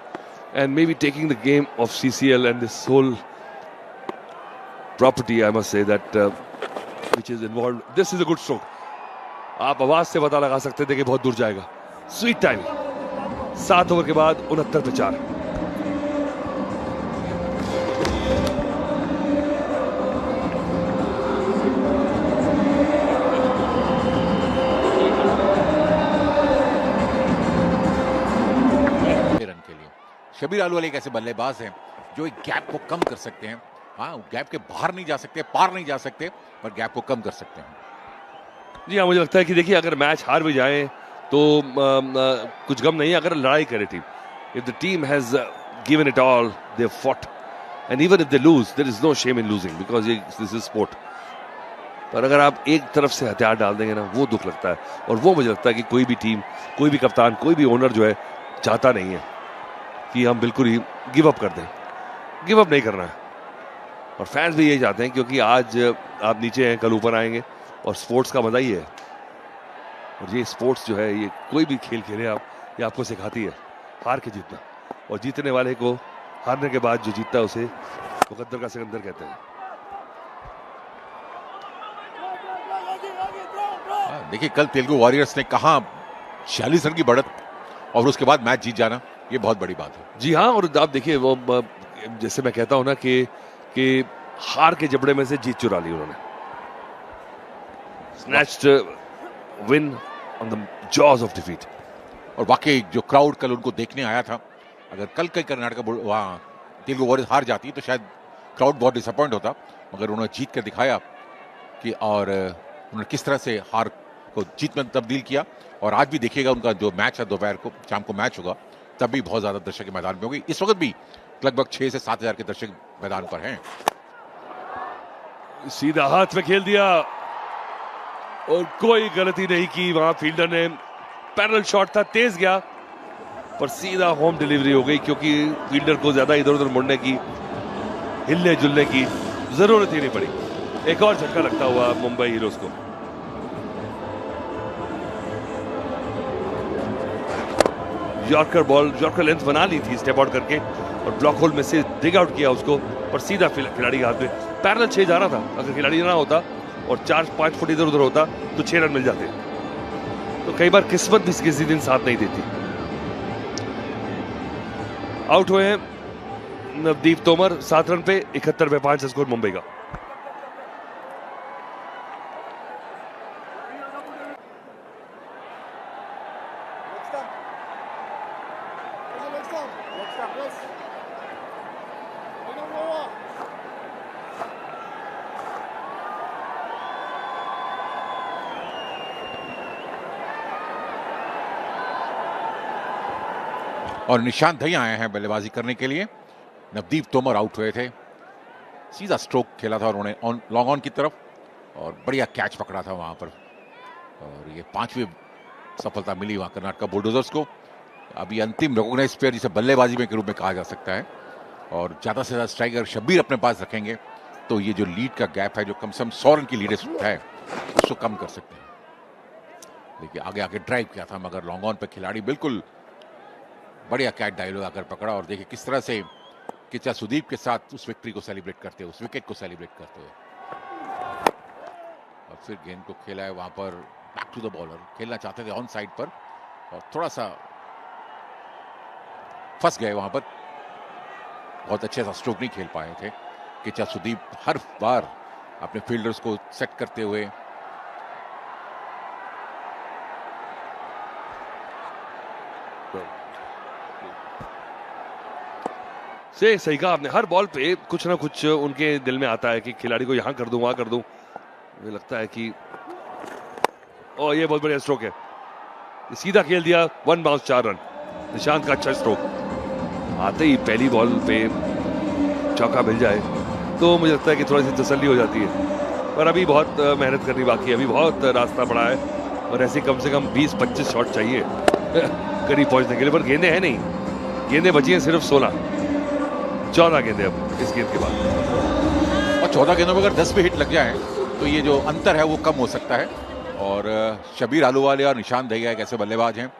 and maybe taking the game of CCL and this whole property, I must say, that which is involved. This is a good stroke. आप आवाज से पता लगा सकते थे कि बहुत दूर जाएगा। Sweet timing. 7 ओवर के बाद 69 पे 4। शबीर अहलुवालिया एक ऐसे बल्लेबाज हैं जो एक गैप को कम कर सकते हैं। हाँ, गैप के बाहर नहीं जा सकते, पार नहीं जा सकते, पर गैप को कम कर सकते हैं। जी हाँ, मुझे लगता है कि देखिए अगर मैच हार भी जाए तो कुछ गम नहीं है अगर लड़ाई करे team. If the team has given it all, they have fought, and even if they lose, there is no shame in losing because this is sport. पर अगर आप एक तरफ से हथियार डाल देंगे ना, वो दुख लगता है, और वो मुझे लगता है कि कोई भी टीम, कोई भी कप्तान, कोई भी ओनर जो है चाहता नहीं है कि हम बिल्कुल ही गिव अप कर दें। गिव अप नहीं करना है। और फैंस भी यही चाहते हैं, क्योंकि आज आप नीचे हैं, कल ऊपर आएंगे, और स्पोर्ट्स का मजा ही है। और ये स्पोर्ट्स जो है, ये कोई भी खेल खेले आप, ये आपको सिखाती है हार के जीतना, और जीतने वाले को हारने के बाद जो जीतता है उसे मुकद्दर का सिकंदर कहते हैं। देखिए कल तेलुगु वॉरियर्स ने कहा 46 रन की बढ़त और उसके बाद मैच जीत जाना, ये बहुत बड़ी बात है। जी हाँ, और आप देखिए वो जैसे मैं कहता हूं ना कि हार के जबड़े में से जीत चुरा ली उन्होंने। Snatched win on the jaws of defeat. और वाकई जो क्राउड कल उनको देखने आया था, अगर कल कई कर्नाटक वहाँ तेलुगु वॉरियर्स हार जाती तो शायद क्राउड बहुत डिसअपॉइंट होता, मगर उन्होंने जीत कर दिखाया कि और उन्होंने किस तरह से हार को जीत में तब्दील किया। और आज भी देखिएगा उनका जो मैच है, दोपहर को शाम को मैच होगा, तब भी बहुत ज्यादा दर्शक मैदान में होंगे। इस वक्त भी लगभग 6 से 7 हजार के दर्शक मैदान पर हैं। सीधा हाथ में खेल दिया और कोई गलती नहीं की वहां फील्डर ने। पैरेलल शॉट था, तेज गया, पर सीधा होम डिलीवरी हो गई, क्योंकि फील्डर को ज्यादा इधर उधर मुड़ने की, हिलने जुलने की जरूरत ही नहीं पड़ी। एक और झटका लगता हुआ मुंबई हीरोज को। यॉर्कर बॉल, यॉर्कर लेंथ बना ली थी स्टेप आउट करके, और ब्लॉक होल में से डिग आउट किया उसको, पर सीधा खिलाड़ी के हाथ में। पैरेलल 6 जा रहा था, अगर खिलाड़ी ना होता और 4-5 फुट इधर उधर होता तो 6 रन मिल जाते। तो कई बार किस्मत भी किसी दिन साथ नहीं देती। आउट हुए हैं नवदीप तोमर 7 रन पे, 71 पे 5 स्कोर मुंबई का। और निशांत दहिया आए हैं बल्लेबाजी करने के लिए। नवदीप तोमर आउट हुए थे, सीधा स्ट्रोक खेला था उन्होंने लॉन्ग ऑन की तरफ, और बढ़िया कैच पकड़ा था वहां पर, और ये 5वीं सफलता मिली वहां कर्नाटक बुलडोजर्स को। अभी अंतिम रिकॉग्नाइज प्लेयर जिसे बल्लेबाजी में के रूप में कहा जा सकता है, और ज्यादा से ज्यादा स्ट्राइकर शब्बीर अपने पास रखेंगे तो ये जो लीड का गैप है, जो कम से कम 100 रन की लीडरशिप है, उसको कम कर सकते हैं। देखिए आगे आगे ड्राइव किया था, मगर लॉन्ग ऑन पे खिलाड़ी बिल्कुल बढ़िया कैच डायलॉग आकर पकड़ा, और देखिए किस तरह से किचा सुदीप के साथ उस विक्ट्री को सेलिब्रेट करते हुए, उस विकेट को सेलिब्रेट करते हुए। और फिर गेंद को खेला है वहां पर बैक टू द बॉलर, खेलना चाहते थे ऑन साइड पर और थोड़ा सा फंस गए वहां पर, बहुत अच्छे सा स्ट्रोक नहीं खेल पाए थे। किचा सुदीप हर बार अपने फील्डर्स को सेट करते हुए से सही कहा आपने, हर बॉल पे कुछ ना कुछ उनके दिल में आता है कि खिलाड़ी को यहां कर दूं, वहां कर दूं। मुझे लगता है कि ये बहुत बढ़िया स्ट्रोक है, सीधा खेल दिया, 1 बाउंस 4 रन। निशांत का अच्छा स्ट्रोक, आते ही पहली बॉल पे चौका मिल जाए तो मुझे लगता है कि थोड़ी सी तसल्ली हो जाती है, पर अभी बहुत मेहनत करनी बाकी है, अभी बहुत रास्ता पड़ा है, और ऐसे कम से कम 20-25 शॉट चाहिए करीब पहुंचने के लिए। पर गेंदे हैं नहीं, गेंदे बची हैं सिर्फ 16, 14 गेंदे अब इस गेंद के बाद, और 14 गेंदों में अगर 10 पे हिट लग जाए तो ये जो अंतर है वो कम हो सकता है। और शबीर आलूवालिया और निशांत दहिया एक ऐसे बल्लेबाज हैं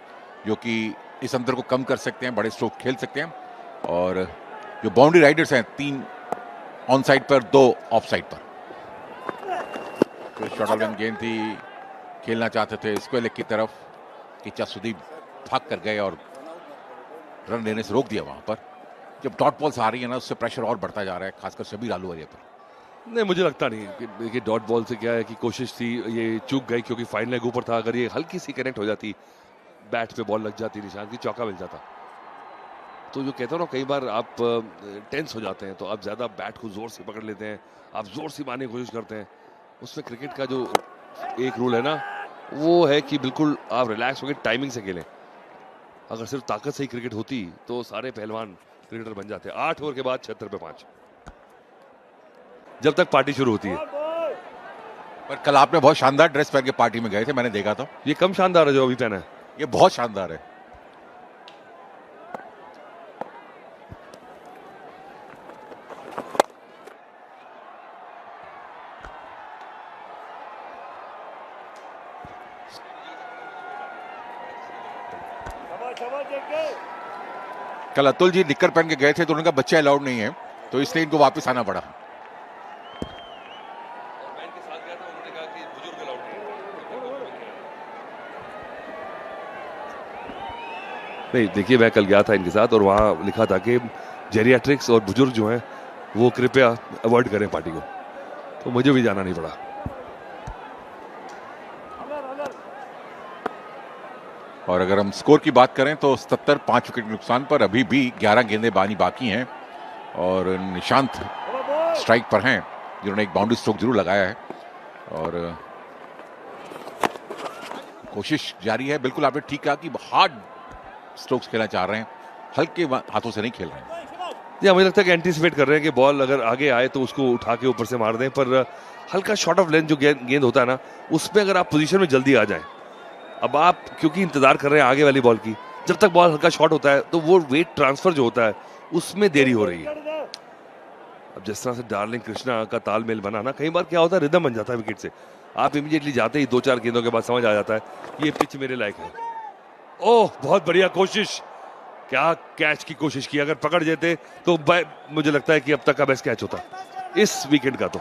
जो कि इस अंतर को कम कर सकते हैं, बड़े स्ट्रोक खेल सकते हैं। और जो बाउंड्री राइडर्स हैं, 3 ऑन साइड पर, 2 ऑफ साइड पर। तो शॉर्ट ऑफ गेंद थी, खेलना चाहते थे स्क्वायर लेग की तरफ, किचा सुदीप भाग कर गए और रन लेने से रोक दिया वहां पर। जब डॉट बॉल्स आ रही है ना, उससे प्रेशर और बढ़ता जा रहा है, खासकर शबीर आलूवालिया पर। नहीं, मुझे लगता नहीं कि डॉट बॉल से क्या है कि कोशिश थी, ये चूक गई क्योंकि फाइन लेग ऊपर था। अगर ये हल्की सी कनेक्ट हो जाती, बैट पे बॉल लग जाती निशांत की, चौका मिल जाता। तो जो कहते हो ना, कई बार आप टेंस हो जाते हैं तो आप ज्यादा बैट को जोर से पकड़ लेते हैं, आप जोर से मारने की कोशिश करते हैं। उसमें क्रिकेट का जो एक रूल है ना, वो है कि बिल्कुल आप रिलैक्स होकर टाइमिंग से खेलें। अगर सिर्फ ताकत से ही क्रिकेट होती तो सारे पहलवान क्रिकेटर बन जाते। 8 ओवर के बाद 76 पे 5, जब तक पार्टी शुरू होती है। पर कल आपने बहुत शानदार ड्रेस पहन के पार्टी में गए थे, मैंने देखा था। ये कम शानदार है जो अभी पहना है, ये बहुत शानदार है। कल अतुल जी निक्कर पहन के गए थे तो उनका बच्चा अलाउड नहीं है, तो इसलिए इनको वापस आना पड़ा। नहीं, देखिए मैं कल गया था इनके साथ और वहाँ लिखा था कि जेरियाट्रिक्स और बुजुर्ग जो हैं वो कृपया अवॉइड करें पार्टी को, तो मुझे भी जाना नहीं पड़ा। और अगर हम स्कोर की बात करें तो 77 5 विकेट नुकसान पर अभी भी 11 गेंदेबाजी बाकी हैं और निशांत स्ट्राइक पर हैं जिन्होंने एक बाउंड्री स्ट्रोक जरूर लगाया है और कोशिश जारी है। बिल्कुल आपने ठीक कहा कि हार्ड स्ट्रोक्स खेलना चाह रहे हैं, हल्के हाथों से नहीं खेल रहे हैं। जी, मुझे लगता है कि एंटीसिपेट कर रहे हैं कि बॉल अगर आगे आए तो उसको उठा के ऊपर से मार दें, पर हल्का शॉर्ट ऑफ लेंथ जो गेंद होता है ना, उसमें अगर आप पोजीशन में जल्दी आ जाएं, अब आप क्योंकि इंतजार कर रहे हैं आगे वाली बॉल की, जब तक बॉल हल्का शॉर्ट होता है तो वो वेट ट्रांसफर जो होता है उसमें देरी हो रही है। अब जिस तरह से डार्लिंग कृष्णा का तालमेल बना ना, कई बार क्या होता है रिदम बन जाता है विकेट से, आप इमीडिएटली जाते ही 2-4 गेंदों के बाद समझ आ जाता है ये पिच मेरे लायक है। ओह, बहुत बढ़िया कोशिश, क्या कैच की कोशिश की, अगर पकड़ जाते तो मुझे लगता है कि अब तक का बेस्ट कैच होता इस वीकेंड का। तो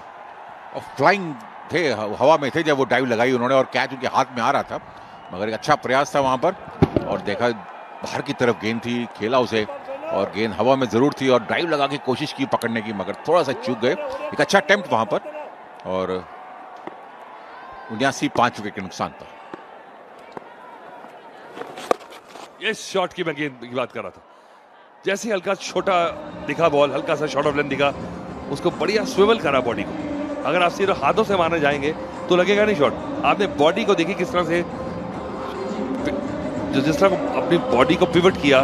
फ्लाइंग थे, हवा में थे जब वो डाइव लगाई उन्होंने और कैच उनके हाथ में आ रहा था, मगर एक अच्छा प्रयास था वहां पर और देखा बाहर की तरफ गेंद थी, खेला उसे और गेंद हवा में जरूर थी और ड्राइव लगा के कोशिश की पकड़ने की, मगर थोड़ा सा चूक गए। एक अच्छा अटेम्प्ट वहां पर और 79 5 विकेट के नुकसान पर। इस शॉट की मैं गेंद की बात कर रहा था, जैसे हल्का छोटा दिखा बॉल, हल्का सा शॉर्ट ऑफ लेंथ दिखा, उसको बढ़िया स्विवल करा बॉडी को। अगर आप सिर्फ हाथों से मारने जाएंगे तो लगेगा नहीं शॉट, आपने बॉडी को देखी किस तरह से, जिस तरह अपनी बॉडी को पिवट किया,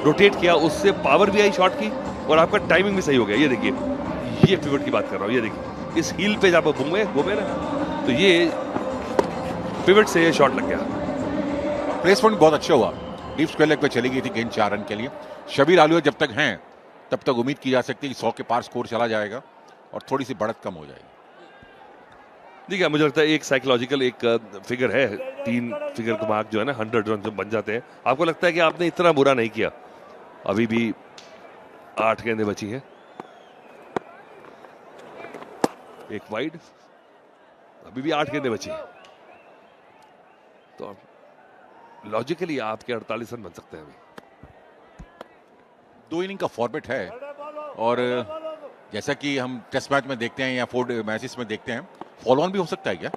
रोटेट किया, उससे पावर भी आई शॉट की और आपका टाइमिंग भी सही हो गया। ये देखिए, ये पिवट की बात कर रहा हूँ, ये देखिए इस हील पे जब घूमे ना तो ये पिवट से ये शॉट लग गया। प्लेसमेंट बहुत अच्छा हुआ, डीप स्क्वायर लेग पे चली गई थी गेंद 4 रन के लिए। शबीर आलू जब तक हैं तब तक उम्मीद की जा सकती है कि 100 के पार स्कोर चला जाएगा और थोड़ी सी बढ़त कम हो जाएगी। देखिए, मुझे लगता है एक साइकोलॉजिकल एक फिगर है, 3 फिगर का मार्क जो है ना, 100 रन जब बन जाते हैं, आपको लगता है कि आपने इतना बुरा नहीं किया। अभी भी 8 गेंदें बची हैं, एक वाइड, अभी भी 8 गेंदें बची हैं, तो लॉजिकली आपके 48 रन बन सकते हैं। अभी 2 इनिंग का फॉर्मेट है और जैसा कि हम टेस्ट मैच में देखते हैं या 4 मैचेस में देखते हैं, फॉलो ऑन भी हो सकता है क्या?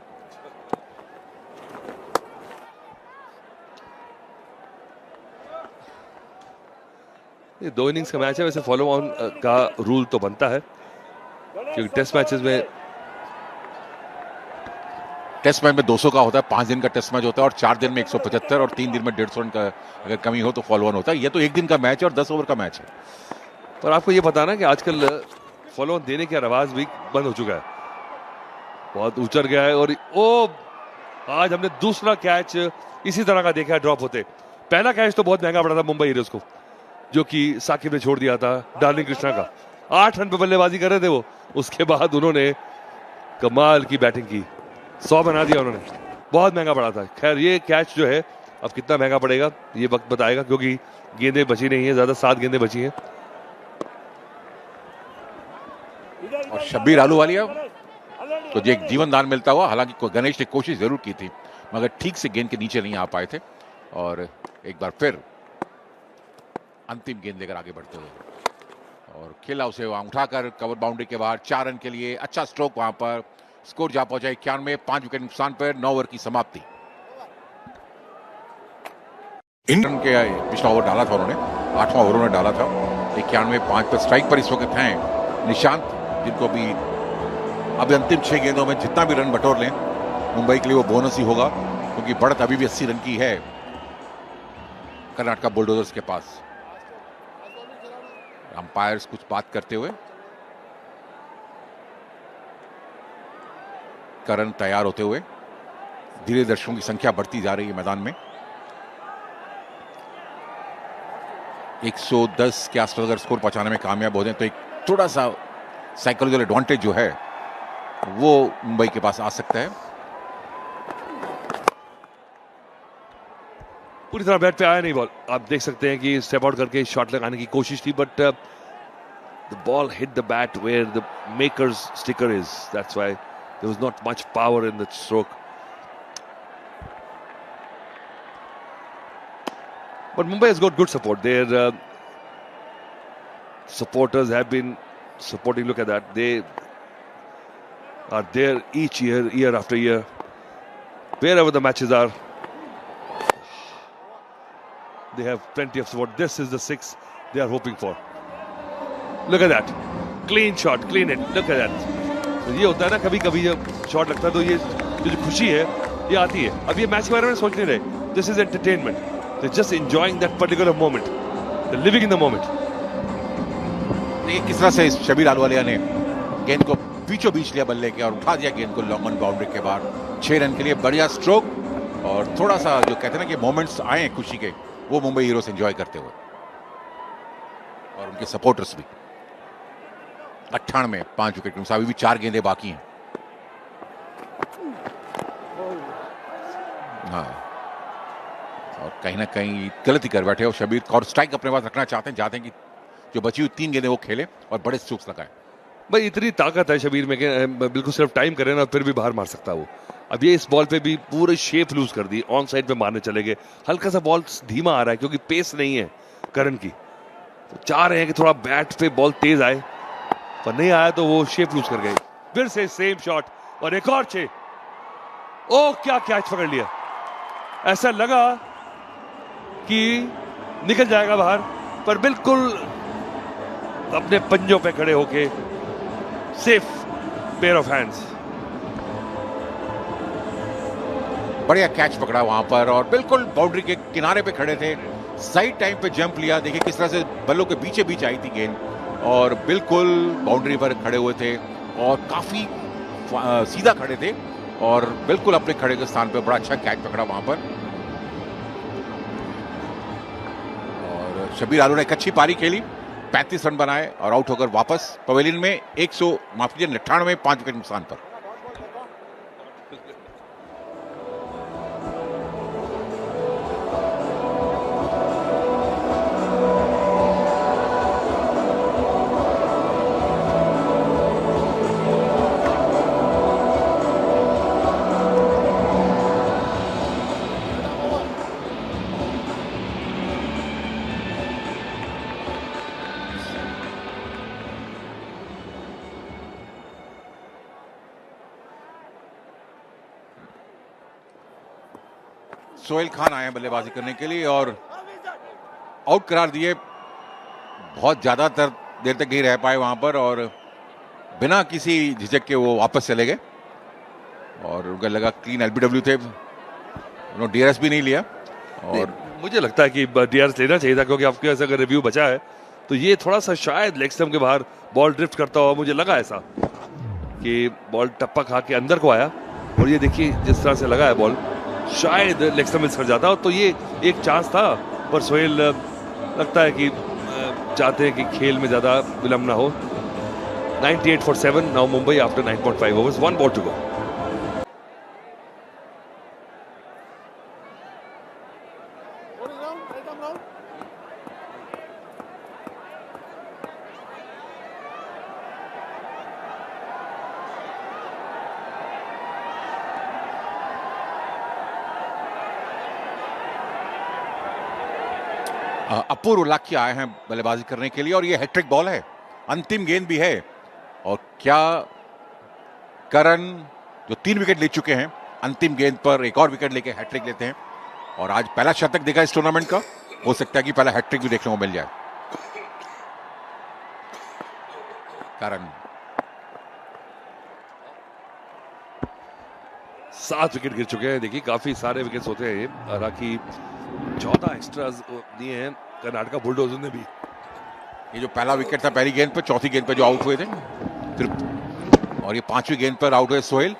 ये 2 इनिंग्स का मैच है, वैसे फॉलो ऑन का रूल तो बनता है क्योंकि टेस्ट मैच में 200 का होता है, 5 दिन का टेस्ट मैच होता है और 4 दिन में 175 और 3 दिन में 150 रन का अगर कमी हो तो फॉलो ऑन होता है। ये तो 1 दिन का मैच है और 10 ओवर का मैच है। पर आपको ये पता ना कि आजकल फॉलो ऑन देने का रवाज भी बंद हो चुका है, बहुत उचर गया है। और आज हमने दूसरा कैच इसी तरह का देखा है ड्रॉप होते। पहला कैच तो बहुत महंगा पड़ा था मुंबई इंडियंस को, जो कि साकिब ने छोड़ दिया था डार्लिंग कृष्णा का। 8 रन पे बल्लेबाजी कर रहे थे वो, उसके बाद उन्होंने कमाल की बैटिंग की, 100 बना दिया उन्होंने, बहुत महंगा पड़ा था। खैर, ये कैच जो है अब कितना महंगा पड़ेगा ये वक्त बताएगा, क्योंकि गेंदें बची नहीं है ज्यादा, 7 गेंदें बची हैं। और शब्बीर आलूवालिया तो एक जीवन दान मिलता हुआ, हालांकि गणेश ने कोशिश जरूर की थी मगर ठीक से गेंद के नीचे नहीं आ पाए थे और एक बार फिर अंतिम गेंद लेकर आगे बढ़ते हुए और खेला उसे वहां उठाकर कवर बाउंड्री के बाहर 4 रन के लिए। अच्छा स्ट्रोक वहां पर, स्कोर जा पहुंचा 91, 5 विकेट नुकसान पर 9 ओवर की समाप्ति। रन के पिछला ओवर डाला था उन्होंने, 8वां ओवर उन्होंने डाला था। 91 5 पर स्ट्राइक पर इस वक्त हैं निशांत, जिनको भी अब अंतिम 6 गेंदों में जितना भी रन बटोर लें मुंबई के लिए वो बोनस ही होगा, क्योंकि बढ़त अभी भी 80 रन की है कर्नाटका बुलडोजर्स के पास। अंपायर्स कुछ बात करते हुए, करण तैयार होते हुए, धीरे दर्शकों की संख्या बढ़ती जा रही है मैदान में। 110 के आसपास अगर स्कोर पहुंचाने में कामयाब हो जाए तो एक थोड़ा सा साइकोलॉजिकल एडवांटेज जो है वो मुंबई के पास आ सकता है। पूरी तरह बैट पे आया नहीं बॉल। आप देख सकते हैं कि स्टेप आउट करके शॉट लगाने की कोशिश थी, but the ball hit the bat where the makers sticker is, that's why there was not much power in the stroke. But Mumbai has got good support. Their supporters have been supporting. Look at that. They are there each year, year after year, wherever the matches are. They have plenty of support. This is the 6 they are hoping for. Look at that. Clean shot, clean it. Look at that. तो ये होता है ना, कभी कभी जब shot लगता है तो ये जो खुशी है ये आती है। अब ये मैच के बारे में सोच नहीं रहे। This is entertainment. They're just enjoying that particular moment. They're living in the moment. देखिए किस तरह से शबीर अहलुवालिया ने गेंद को बीचों बीच लिया बल्ले के और उठा दिया गेंद को लॉन्ग ऑन बाउंड्री के बाद 6 रन के लिए। बढ़िया स्ट्रोक और थोड़ा सा जो कहते हैं ना कि मोमेंट्स आए हैं खुशी के, वो मुंबई हीरोज एंजॉय करते हुए और उनके सपोर्टर्स भी। 98 5 विकेट के अभी भी 4 गेंदें बाकी हैं। हाँ, और कहीं ना कहीं गलती कर बैठे और शबीर और स्ट्राइक अपने पास रखना चाहते हैं कि जो बची हुई 3 गेंदें वो खेले और बड़े स्ट्रोक्स लगाए। भाई इतनी ताकत है शबीर में कि बिल्कुल सिर्फ टाइम करे ना फिर भी बाहर मार सकता है वो। अब ये इस बॉल पे भी पूरी शेप लूज कर दी, ऑन साइड पे मारने चले गए। हल्का सा बॉल धीमा आ रहा है क्योंकि पेस नहीं है करण की, तो चाह रहे हैं कि थोड़ा बैट पे बॉल तेज आए, पर नहीं आया तो वो शेप लूज कर गए। फिर से सेम शॉट और एक और 6। ओ क्या कैच पकड़ लिया, ऐसा लगा कि निकल जाएगा बाहर, पर बिल्कुल अपने पंजों पे खड़े होके सेफ पेयर ऑफ हैंड्स। बढ़िया कैच पकड़ा वहां पर और बिल्कुल बाउंड्री के किनारे पे खड़े थे, सही टाइम पे जंप लिया। देखिए किस तरह से बल्लों के बीचे बीच आई थी गेंद और बिल्कुल बाउंड्री पर खड़े हुए थे और काफी सीधा खड़े थे और बिल्कुल अपने खड़े के स्थान पे बड़ा अच्छा कैच पकड़ा वहां पर। और शबीर आलू ने एक अच्छी पारी खेली, 35 रन बनाए और आउट होकर वापस पवेलियन में 98 5 विकेट नुकसान पर। सोहेल खान आए हैं बल्लेबाजी करने के लिए और आउट करार दिए। बहुत ज्यादा देर तक नहीं रह पाए वहां पर और बिना किसी झिझक के वो वापस चले गए और उनको लगा क्लीन एलबीडब्ल्यू थे, उन्होंने डीआरएस भी नहीं लिया। और मुझे लगता है कि डीआरएस लेना चाहिए था क्योंकि आपके पास अगर रिव्यू बचा है तो ये थोड़ा सा शायद लेग स्टंप के बाहर बॉल ड्रिफ्ट करता हुआ मुझे लगा ऐसा कि बॉल टप्पा खा के अंदर को आया और ये देखिए जिस तरह से लगा है बॉल, शायद लेग स्टंप मिस कर जाता तो ये एक चांस था। पर सोहेल लगता है कि चाहते हैं कि खेल में ज्यादा विलंब ना हो। 98 for 7 now Mumbai after 9.5 overs, 1 ball to go. Apoorv Lakhi आए हैं बल्लेबाजी करने के लिए और ये हैट्रिक बॉल है, अंतिम गेंद भी है। और क्या करण जो 3 विकेट ले चुके हैं अंतिम गेंद पर एक और विकेट लेके हैट्रिक लेते हैं और आज पहला शतक देखा इस टूर्नामेंट का, हो सकता है कि पहला हैट्रिक भी देखने को मिल जाए। करण 7 विकेट गिर चुके हैं। देखिए काफी सारे विकेट्स होते हैं, हालांकि 14 एक्स्ट्रास दिए हैं कर्नाटका बुलडोजर ने भी। ये जो पहला विकेट था पहली गेंद पर, चौथी गेंद पर जो आउट हुए थे, फिर और ये 5वीं गेंद पर आउट हुए सोहेल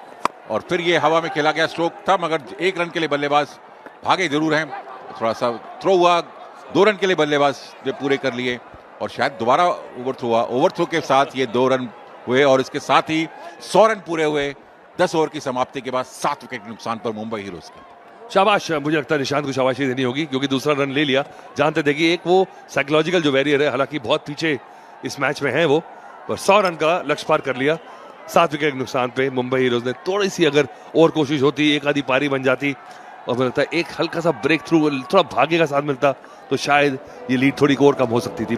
और फिर ये हवा में खेला गया स्ट्रोक था, मगर 1 रन के लिए बल्लेबाज भागे जरूर हैं। थोड़ा सा थ्रो हुआ, 2 रन के लिए बल्लेबाज ने पूरे कर लिए और शायद दोबारा ओवरथ्रो हुआ। ओवरथ्रो के साथ ये 2 रन हुए और इसके साथ ही 100 रन पूरे हुए। 10 ओवर की समाप्ति के बाद 7 विकेट के नुकसान पर मुंबई हीरोज के। शाबाश, मुझे लगता है निशांत को शाबाशी देनी होगी क्योंकि दूसरा रन ले लिया। जानते थे कि एक वो साइकोलॉजिकल जो बैरियर है, हालांकि बहुत पीछे इस मैच में है वो, पर 100 रन का लक्ष्य पार कर लिया। 7 विकेट नुकसान पे मुंबई हीरोज ने थोड़ी सी अगर और कोशिश होती, एक आधी पारी बन जाती और मुझे लगता है एक हल्का सा ब्रेक थ्रू, थोड़ा भाग्य का साथ मिलता तो शायद ये लीड थोड़ी और कम हो सकती थी।